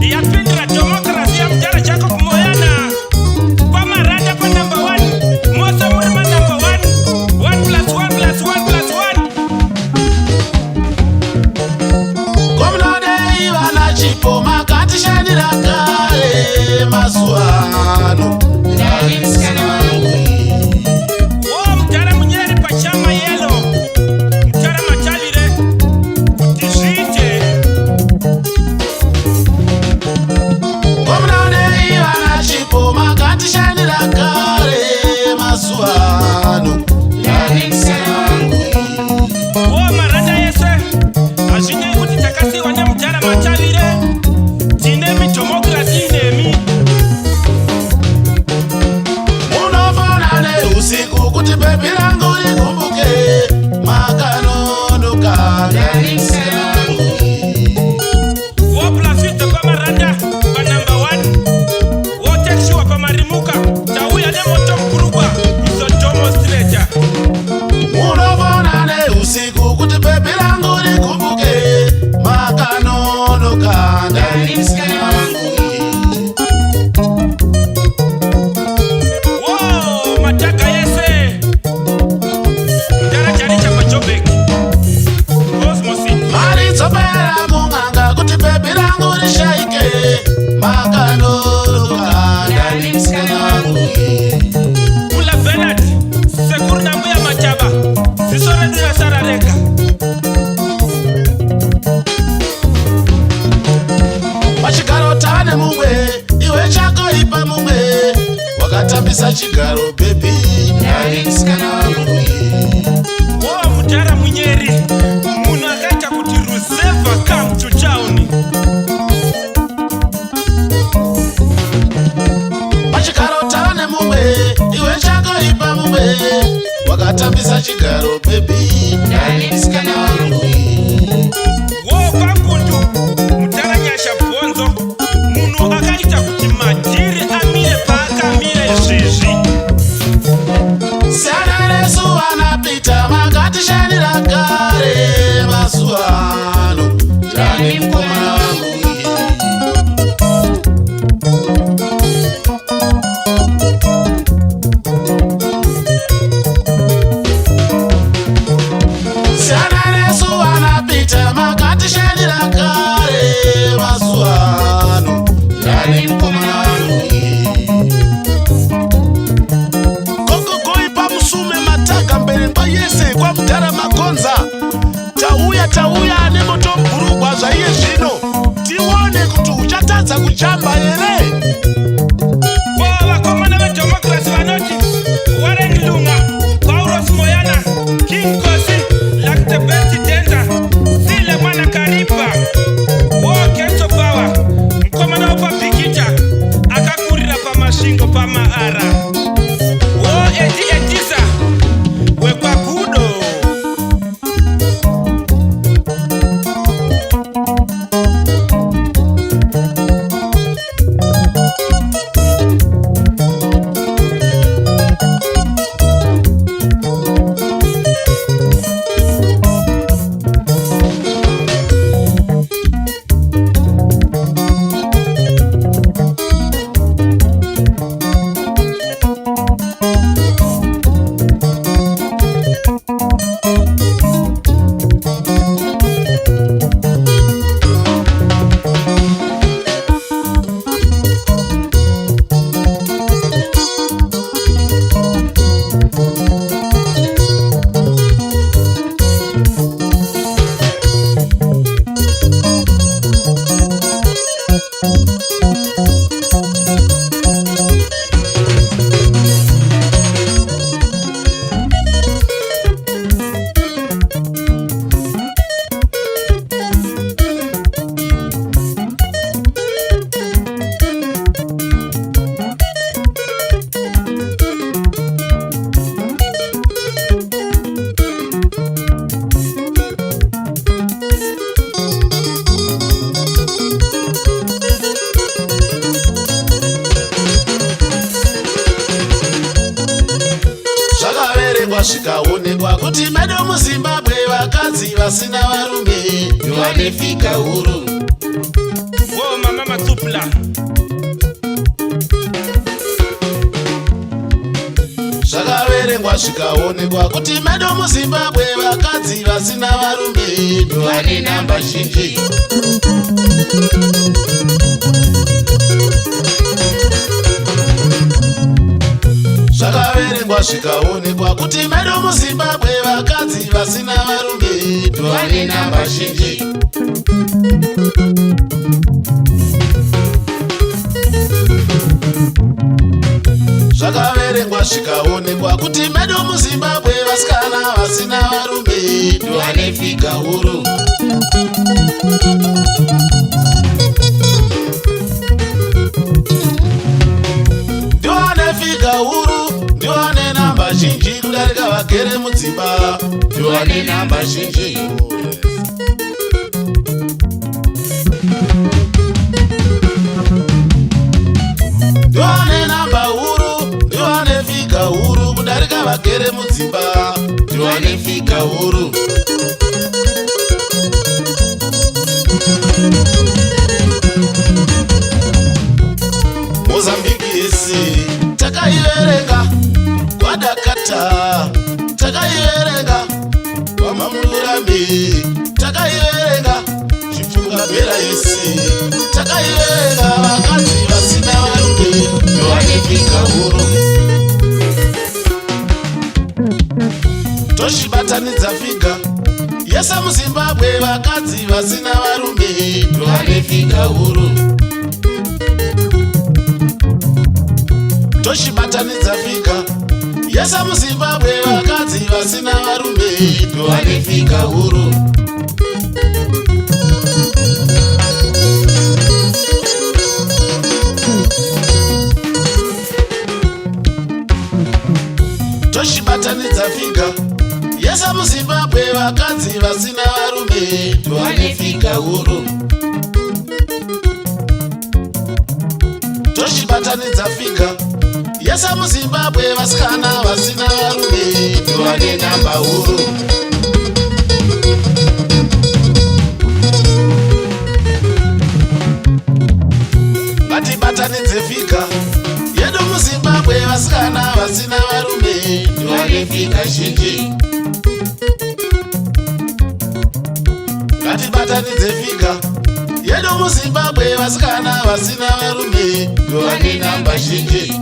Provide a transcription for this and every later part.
Yapindra demokrasia mjara Jacob Moyana kwa marada kwa number 1 Mosa Murima number 1 1+1+1+1 Komnode ivana chipo makati shanira kare masuano ndani msikana wangu wo mjara munyeri pachama yelo mjara machalire utishite Komnode ivana chipo makati shanira kare masuano ndani msikana wangu wo marada yese azvinei kuti takasiwa nemujara machalire tinemi demokrasi inemi Unofana neusiku kuti bebi rangu rikumbuke makanonoka ndani msikana wangu wo plasite pamaranda panumber 1 wo tekshiwa pamarimuka tauya nemoto mkurugwa izodemonstrata Unofana neusiku kuti bebi rangu rikumbuke makanonoka ndani msikana wangu wo mataka yese ndarajarisha pajobek cosmosi Maridzopera kung'anga kuti bebi rangu rishaike makanonoka ndani msikana wangu mula benard sekuru nambuya machava zisoredira sarareka Pachigaro tane mumwe iwe chako ipa mumwe wakatambisa chigaro bebi ndani msikana wangu wo mujara munyeri munhu akaita kuti ruseva come to town Pachigaro tane mumwe iwe chako ipa mumwe wakatambisa chigaro bebi ndani msikana wangu wo pangundu mudhara nyasha bhonzo munhu akaita kuti madhiri amire paakamire izvizvi Sana resu anapita makati shanira kare masuano ndani mkomana wangu Sana resu anapita makati shanira kare masuano ndani mkomana wangu Koko koipa musume mataka mbele mba yese kwa mtara makonza Tauya nemoto mburugwa zvaiye zvino Tione kuti uchatadza kuchamba here wo vakomana vedhemokrasi vanoti warren lunga paulos moyana king kosi like the best denter sile mwana karipa wo keto power mukomana wopabhikita akakurira pamasvingo pamaara wo edi edisa wekwagudo zvakaonekwa kuti medo muZimbabwe vakadzi vasina varume vanefika huru. Wo mama Matsupula. Zvakaverengwa zvikaonekwa kuti medu muZimbabwe vakadzi vasina varume vane namba zhinji. Zvakaverengwa zvikaonekwa kuti medu muZimbabwe vakadzi vasina varume vane namba zhinji. Zvakaverengwa zvikaonekwa kuti medu muZimbabwe vasikana vasina varume vanefika huru. Ndivanefika huru, ndivane namba zhinji kudarika vagere mudzimba, ndivane namba zhinji. Ndivane namba huru, ndivanefika huru kudarika vagere mudzimba, ndivanefika huru. Mozambique yese takaiverenga kwadakata, takaiverenga kwamamurambi, takaiverenga chipfungabhera yese, takaiverenga vakadzi vasina varume vanefika huru. Toshibatanidza figa yese muZimbabwe vakadzi vasina varume vanefika huru. Toshibatanidza figa yese muZimbabwe vakadzi vasina varume vanefika huru. Toshibatanidza figa yese muZimbabwe vakadzi vasina varume vanefika huru. Toshibatanidza figa yese muZimbabwe vasikana vasina varume vane namba huru. Ngatibatanidze figa yedu muZimbabwe vasikana vasina varume vanefika zhinji. Ngatibatanidze figa yedu muZimbabwe vasikana vasina varume vane namba zhinji.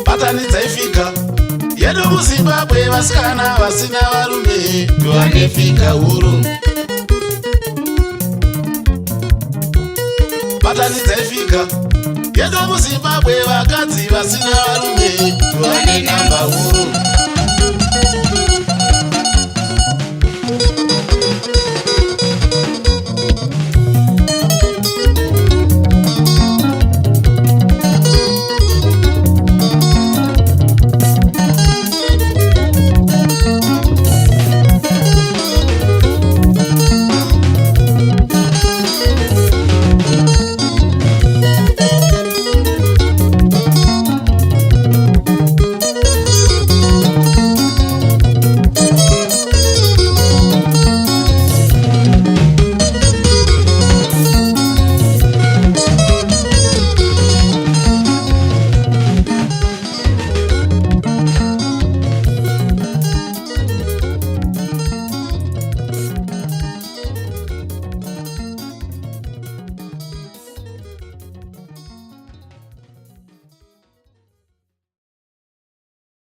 Batanidzai figa yedu muZimbabwe vasikana vasina varume vanefika huru. Batanidzai figa yedu muZimbabwe vakadzi vasina varume vane namba huru.